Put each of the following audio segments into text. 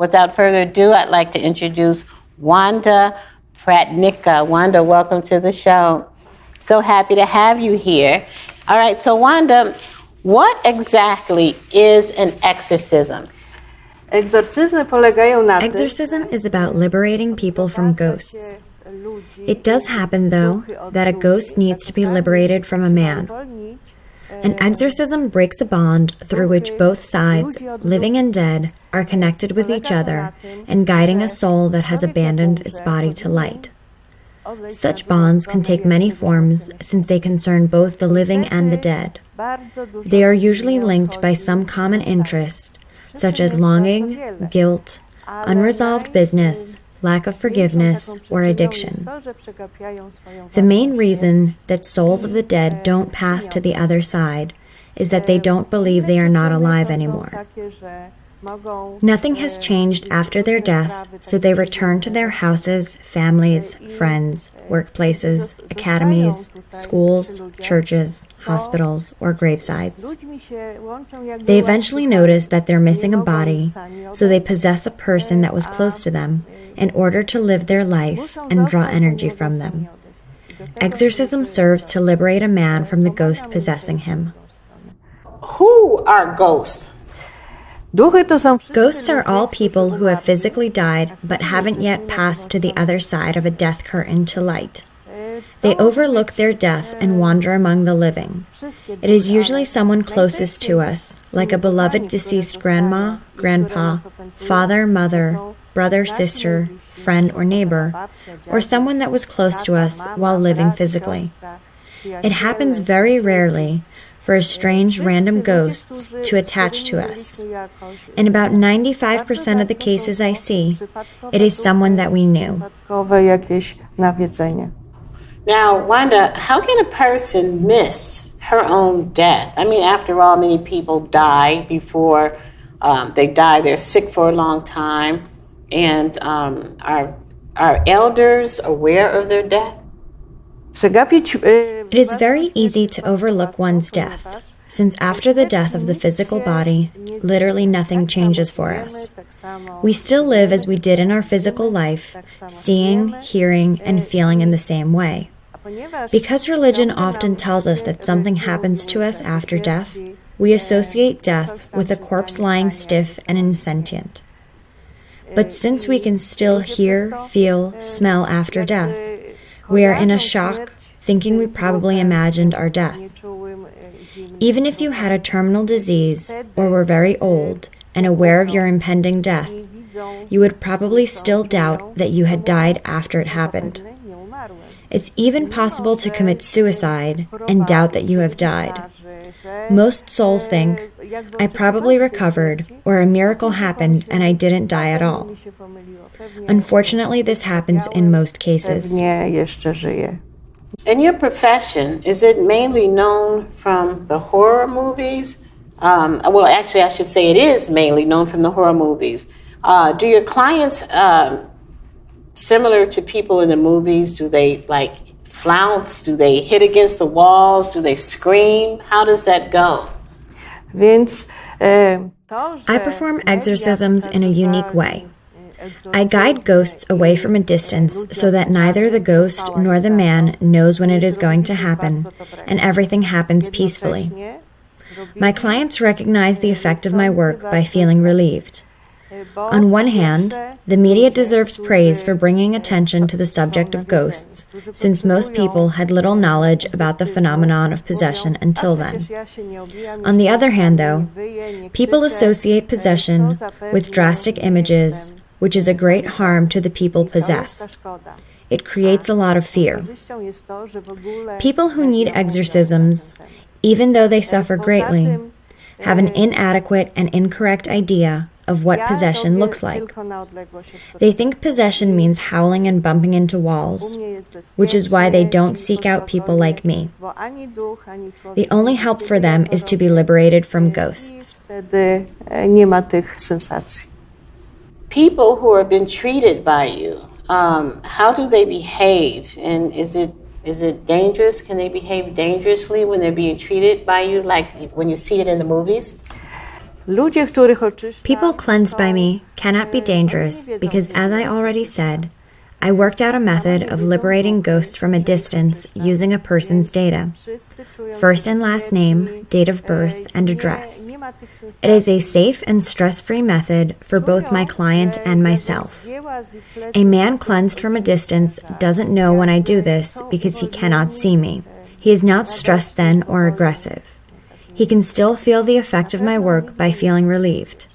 Without further ado, I'd like to introduce Wanda Pratnicka. Wanda, welcome to the show. So happy to have you here. All right, so Wanda, what exactly is an exorcism? Exorcism is about liberating people from ghosts. It does happen, though, that a ghost needs to be liberated from a man. An exorcism breaks a bond through which both sides, living and dead, are connected with each other and guiding a soul that has abandoned its body to light. Such bonds can take many forms since they concern both the living and the dead. They are usually linked by some common interest, such as longing, guilt, unresolved business, lack of forgiveness, or addiction. The main reason that souls of the dead don't pass to the other side is that they don't believe they are not alive anymore. Nothing has changed after their death, so they return to their houses, families, friends, workplaces, academies, schools, churches, hospitals, or gravesides. They eventually notice that they're missing a body, so they possess a person that was close to them in order to live their life and draw energy from them. Exorcism serves to liberate a man from the ghost possessing him. Who are ghosts? Ghosts are all people who have physically died but haven't yet passed to the other side of a death curtain to light. They overlook their death and wander among the living. It is usually someone closest to us, like a beloved deceased grandma, grandpa, father, mother, brother, sister, friend, or neighbor, or someone that was close to us while living physically. It happens very rarely for strange random ghosts to attach to us. In about 95% of the cases I see, it is someone that we knew. Now, Wanda, how can a person miss her own death? I mean, after all, many people die before they die. They're sick for a long time. And are elders aware of their death? It is very easy to overlook one's death, since after the death of the physical body, literally nothing changes for us. We still live as we did in our physical life, seeing, hearing, and feeling in the same way. Because religion often tells us that something happens to us after death, we associate death with a corpse lying stiff and insentient. But since we can still hear, feel, smell after death, we are in a shock, thinking we probably imagined our death. Even if you had a terminal disease or were very old and aware of your impending death, you would probably still doubt that you had died after it happened. It's even possible to commit suicide and doubt that you have died. Most souls think, I probably recovered, or a miracle happened and I didn't die at all. Unfortunately, this happens in most cases. In your profession, is it mainly known from the horror movies? Well, actually, I should say it is mainly known from the horror movies. Do your clients, similar to people in the movies, do they like flounce? Do they hit against the walls? Do they scream? How does that go? I perform exorcisms in a unique way. I guide ghosts away from a distance so that neither the ghost nor the man knows when it is going to happen, and everything happens peacefully. My clients recognize the effect of my work by feeling relieved. On one hand, the media deserves praise for bringing attention to the subject of ghosts, since most people had little knowledge about the phenomenon of possession until then. On the other hand, though, people associate possession with drastic images, which is a great harm to the people possessed. It creates a lot of fear. People who need exorcisms, even though they suffer greatly, have an inadequate and incorrect idea of what possession looks like. They think possession means howling and bumping into walls, which is why they don't seek out people like me. The only help for them is to be liberated from ghosts. People who have been treated by you, how do they behave? And is it dangerous? Can they behave dangerously when they're being treated by you, like when you see it in the movies? People cleansed by me cannot be dangerous because, as I already said, I worked out a method of liberating ghosts from a distance using a person's data. First and last name, date of birth, and address. It is a safe and stress-free method for both my client and myself. A man cleansed from a distance doesn't know when I do this because he cannot see me. He is not stressed then or aggressive. He can still feel the effect of my work by feeling relieved.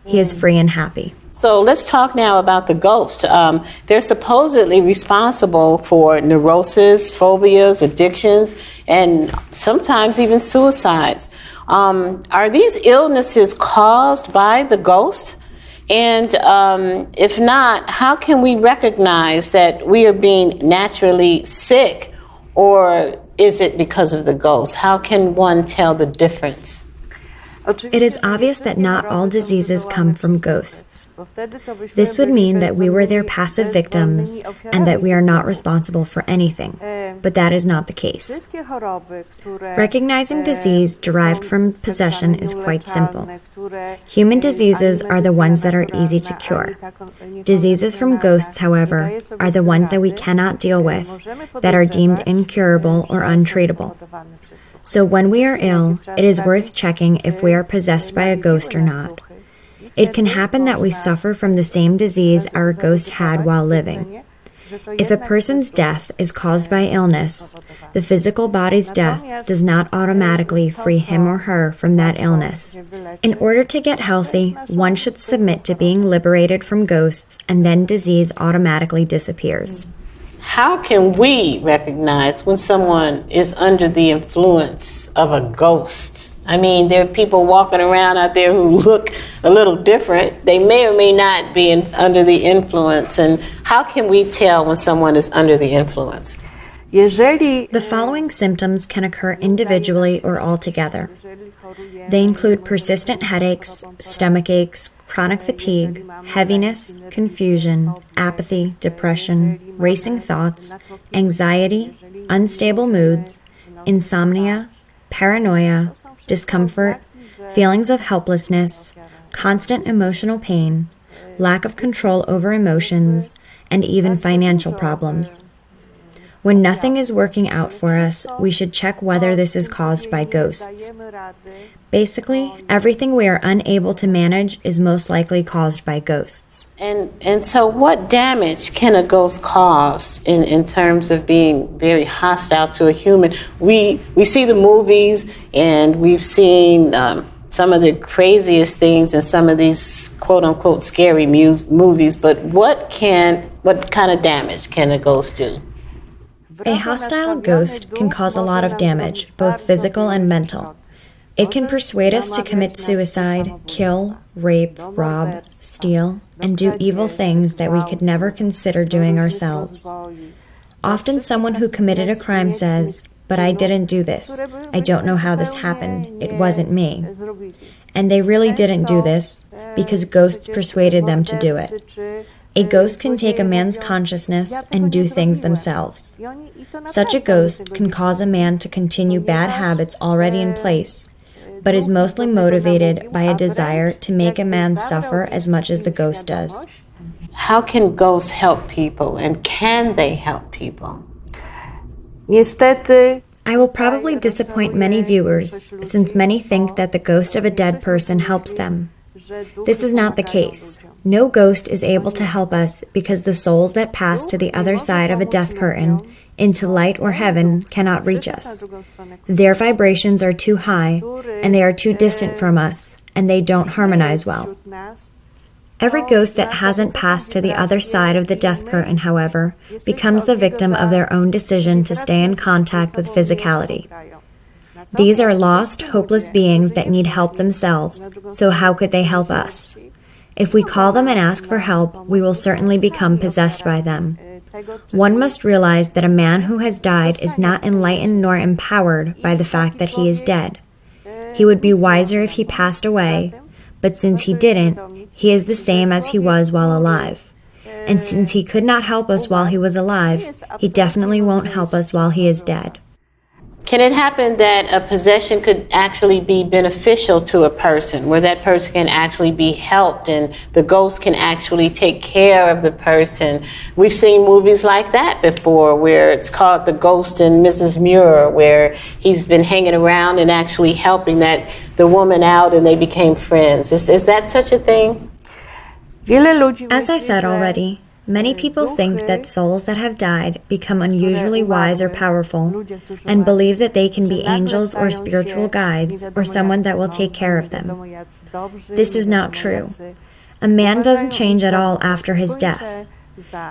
He is free and happy. So let's talk now about the ghost. They're supposedly responsible for neurosis, phobias, addictions, and sometimes even suicides. Are these illnesses caused by the ghost? And if not, how can we recognize that we are being naturally sick, or is it because of the ghost? How can one tell the difference? It is obvious that not all diseases come from ghosts. This would mean that we were their passive victims and that we are not responsible for anything, but that is not the case. Recognizing disease derived from possession is quite simple. Human diseases are the ones that are easy to cure. Diseases from ghosts, however, are the ones that we cannot deal with, that are deemed incurable or untreatable. So when we are ill, it is worth checking if we are possessed by a ghost or not. It can happen that we suffer from the same disease our ghost had while living. If a person's death is caused by illness, the physical body's death does not automatically free him or her from that illness. In order to get healthy, one should submit to being liberated from ghosts, and then disease automatically disappears. How can we recognize when someone is under the influence of a ghost? I mean, there are people walking around out there who look a little different. They may or may not be under the influence. And how can we tell when someone is under the influence? The following symptoms can occur individually or altogether. They include persistent headaches, stomach aches, chronic fatigue, heaviness, confusion, apathy, depression, racing thoughts, anxiety, unstable moods, insomnia, paranoia, discomfort, feelings of helplessness, constant emotional pain, lack of control over emotions, and even financial problems. When nothing is working out for us, we should check whether this is caused by ghosts. Basically, everything we are unable to manage is most likely caused by ghosts. And so what damage can a ghost cause in terms of being very hostile to a human? We see the movies, and we've seen some of the craziest things in some of these quote-unquote scary movies, but what kind of damage can a ghost do? A hostile ghost can cause a lot of damage, both physical and mental. It can persuade us to commit suicide, kill, rape, rob, steal, and do evil things that we could never consider doing ourselves. Often someone who committed a crime says, "But I didn't do this. I don't know how this happened. It wasn't me." And they really didn't do this because ghosts persuaded them to do it. A ghost can take a man's consciousness and do things themselves. Such a ghost can cause a man to continue bad habits already in place, but is mostly motivated by a desire to make a man suffer as much as the ghost does. How can ghosts help people, and can they help people? I will probably disappoint many viewers, since many think that the ghost of a dead person helps them. This is not the case. No ghost is able to help us because the souls that pass to the other side of a death curtain, into light or heaven, cannot reach us. Their vibrations are too high, and they are too distant from us, and they don't harmonize well. Every ghost that hasn't passed to the other side of the death curtain, however, becomes the victim of their own decision to stay in contact with physicality. These are lost, hopeless beings that need help themselves, so how could they help us? If we call them and ask for help, we will certainly become possessed by them. One must realize that a man who has died is not enlightened nor empowered by the fact that he is dead. He would be wiser if he passed away, but since he didn't, he is the same as he was while alive. And since he could not help us while he was alive, he definitely won't help us while he is dead. Can it happen that a possession could actually be beneficial to a person, where that person can actually be helped and the ghost can actually take care of the person? We've seen movies like that before, where it's called The Ghost and Mrs. Muir, where he's been hanging around and actually helping the woman out, and they became friends. Is that such a thing? As I said already, many people think that souls that have died become unusually wise or powerful and believe that they can be angels or spiritual guides or someone that will take care of them. This is not true. A man doesn't change at all after his death.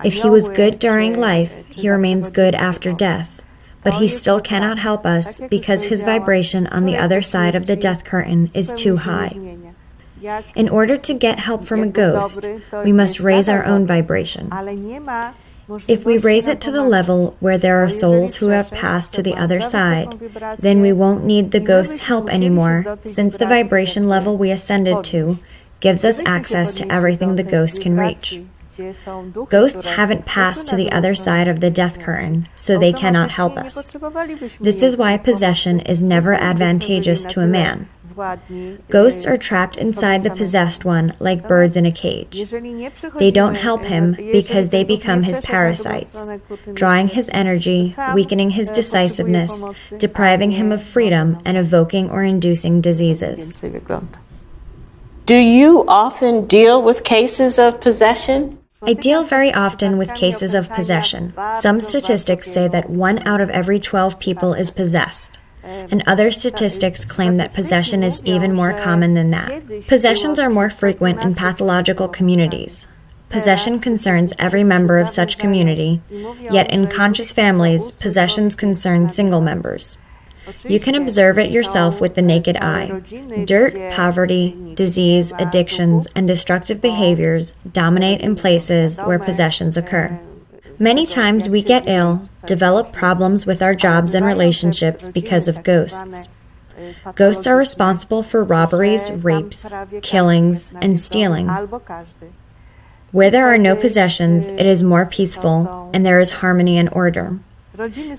If he was good during life, he remains good after death, but he still cannot help us because his vibration on the other side of the death curtain is too high. In order to get help from a ghost, we must raise our own vibration. If we raise it to the level where there are souls who have passed to the other side, then we won't need the ghost's help anymore, since the vibration level we ascended to gives us access to everything the ghost can reach. Ghosts haven't passed to the other side of the death curtain, so they cannot help us. This is why possession is never advantageous to a man. Ghosts are trapped inside the possessed one like birds in a cage. They don't help him because they become his parasites, drawing his energy, weakening his decisiveness, depriving him of freedom, and evoking or inducing diseases. Do you often deal with cases of possession? I deal very often with cases of possession. Some statistics say that 1 out of every 12 people is possessed, and other statistics claim that possession is even more common than that. Possessions are more frequent in pathological communities. Possession concerns every member of such community, yet in conscious families, possessions concern single members. You can observe it yourself with the naked eye. Dirt, poverty, disease, addictions, and destructive behaviors dominate in places where possessions occur. Many times we get ill, develop problems with our jobs and relationships because of ghosts. Ghosts are responsible for robberies, rapes, killings, and stealing. Where there are no possessions, it is more peaceful, and there is harmony and order.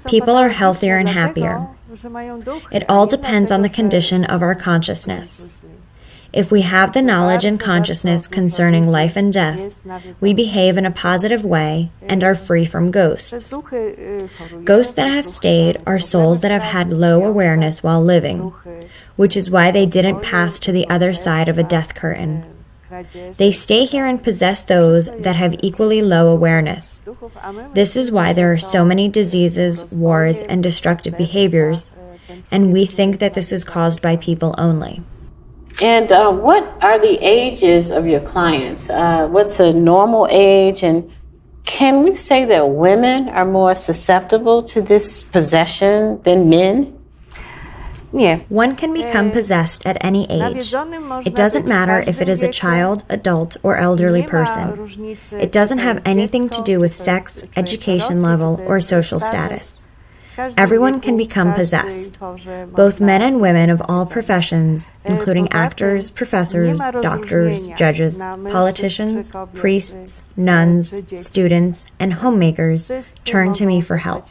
People are healthier and happier. It all depends on the condition of our consciousness. If we have the knowledge and consciousness concerning life and death, we behave in a positive way and are free from ghosts. Ghosts that have stayed are souls that have had low awareness while living, which is why they didn't pass to the other side of a death curtain. They stay here and possess those that have equally low awareness. This is why there are so many diseases, wars, and destructive behaviors, and we think that this is caused by people only. And what are the ages of your clients? What's a normal age? And can we say that women are more susceptible to this possession than men? One can become possessed at any age. It doesn't matter if it is a child, adult, or elderly person. It doesn't have anything to do with sex, education level, or social status. Everyone can become possessed. Both men and women of all professions, including actors, professors, doctors, judges, politicians, priests, nuns, students, and homemakers, turn to me for help.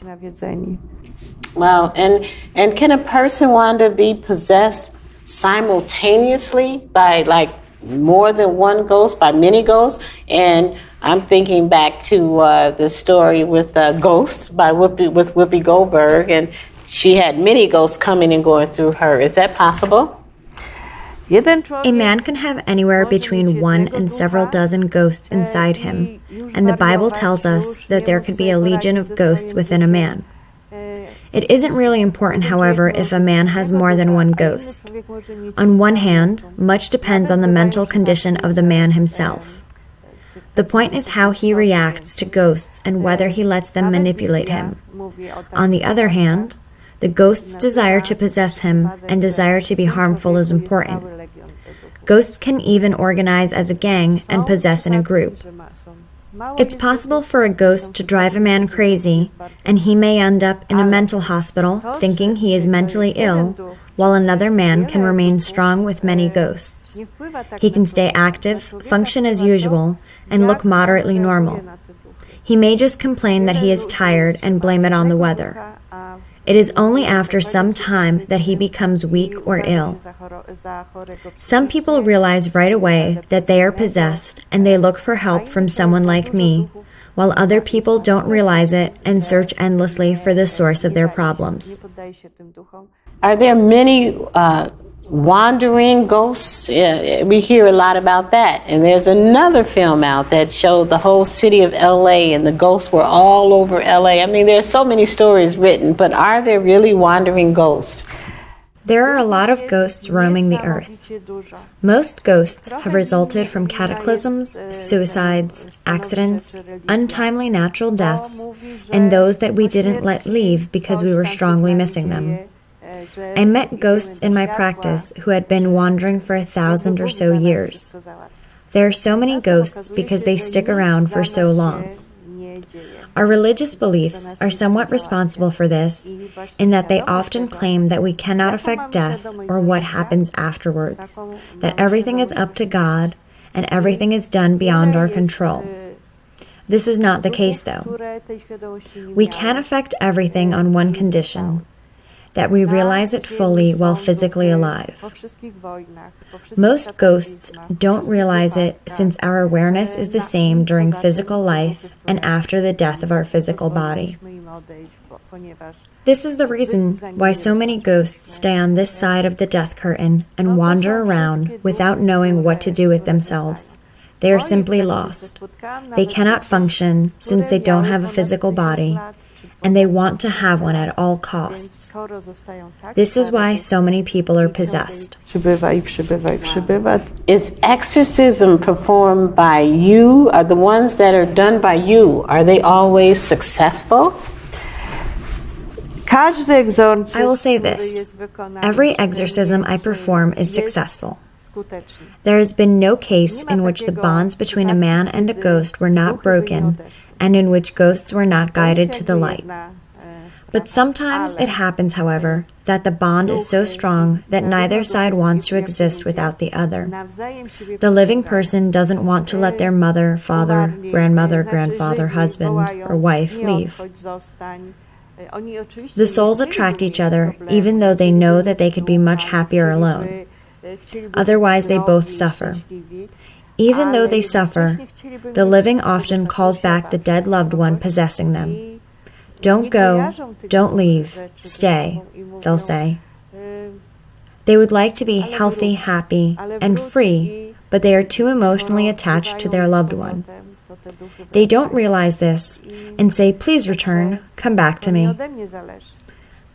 Wow. And can a person, Wanda, be possessed simultaneously by like more than one ghost, by many ghosts? And I'm thinking back to the story with Ghost by Whoopi Goldberg, and she had many ghosts coming and going through her. Is that possible? A man can have anywhere between 1 and several dozen ghosts inside him, and the Bible tells us that there could be a legion of ghosts within a man. It isn't really important, however, if a man has more than one ghost. On one hand, much depends on the mental condition of the man himself. The point is how he reacts to ghosts and whether he lets them manipulate him. On the other hand, the ghost's desire to possess him and desire to be harmful is important. Ghosts can even organize as a gang and possess in a group. It's possible for a ghost to drive a man crazy, and he may end up in a mental hospital thinking he is mentally ill, while another man can remain strong with many ghosts. He can stay active, function as usual, and look moderately normal. He may just complain that he is tired and blame it on the weather. It is only after some time that he becomes weak or ill. Some people realize right away that they are possessed and they look for help from someone like me, while other people don't realize it and search endlessly for the source of their problems. Are there many wandering ghosts? We hear a lot about that. And there's another film out that showed the whole city of LA and the ghosts were all over LA. I mean, there's so many stories written, but are there really wandering ghosts? There are a lot of ghosts roaming the earth. Most ghosts have resulted from cataclysms, suicides, accidents, untimely natural deaths, and those that we didn't let leave because we were strongly missing them. I met ghosts in my practice who had been wandering for 1,000 or so years. There are so many ghosts because they stick around for so long. Our religious beliefs are somewhat responsible for this, in that they often claim that we cannot affect death or what happens afterwards, that everything is up to God and everything is done beyond our control. This is not the case, though. We can affect everything on one condition, that we realize it fully while physically alive. Most ghosts don't realize it since our awareness is the same during physical life and after the death of our physical body. This is the reason why so many ghosts stay on this side of the death curtain and wander around without knowing what to do with themselves. They are simply lost. They cannot function since they don't have a physical body, and they want to have one at all costs. This is why so many people are possessed. Is exorcism performed by you? Are the ones that are done by you, are they always successful? I will say this. Every exorcism I perform is successful. There has been no case in which the bonds between a man and a ghost were not broken, and in which ghosts were not guided to the light. But sometimes it happens, however, that the bond is so strong that neither side wants to exist without the other. The living person doesn't want to let their mother, father, grandmother, grandfather, husband, or wife leave. The souls attract each other, even though they know that they could be much happier alone. Otherwise, they both suffer. Even though they suffer, the living often calls back the dead loved one possessing them. Don't go, don't leave, stay, they'll say. They would like to be healthy, happy, and free, but they are too emotionally attached to their loved one. They don't realize this and say, "Please return, come back to me."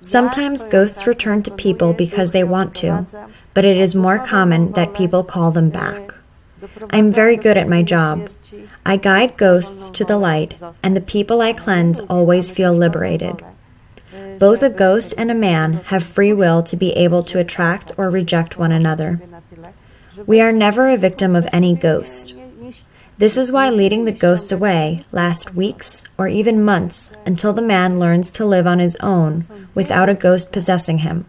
Sometimes ghosts return to people because they want to, but it is more common that people call them back. I'm very good at my job. I guide ghosts to the light, and the people I cleanse always feel liberated. Both a ghost and a man have free will to be able to attract or reject one another. We are never a victim of any ghost. This is why leading the ghosts away lasts weeks or even months until the man learns to live on his own without a ghost possessing him,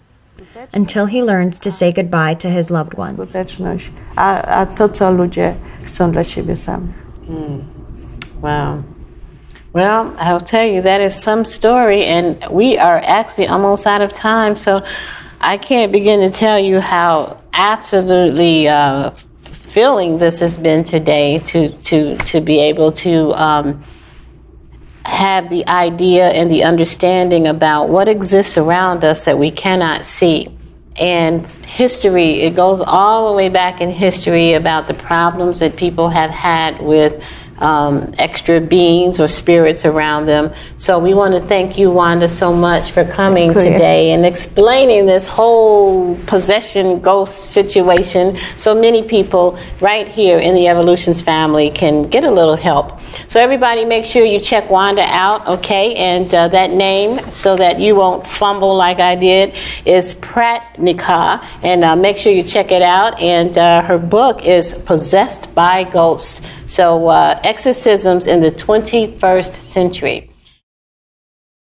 until he learns to say goodbye to his loved ones. Wow. Well, I'll tell you, that is some story, and we are actually almost out of time, so I can't begin to tell you how absolutely fulfilling this has been today to be able to have the idea and the understanding about what exists around us that we cannot see. And history, it goes all the way back in history about the problems that people have had with extra beings or spirits around them. So we want to thank you, Wanda, so much for coming today and explaining this whole possession ghost situation so many people right here in the Evolutions family can get a little help. So everybody make sure you check Wanda out, okay? And that name, so that you won't fumble like I did, is Pratnicka. And make sure you check it out. And her book is Possessed by Ghosts. So Exorcisms in the 21st Century.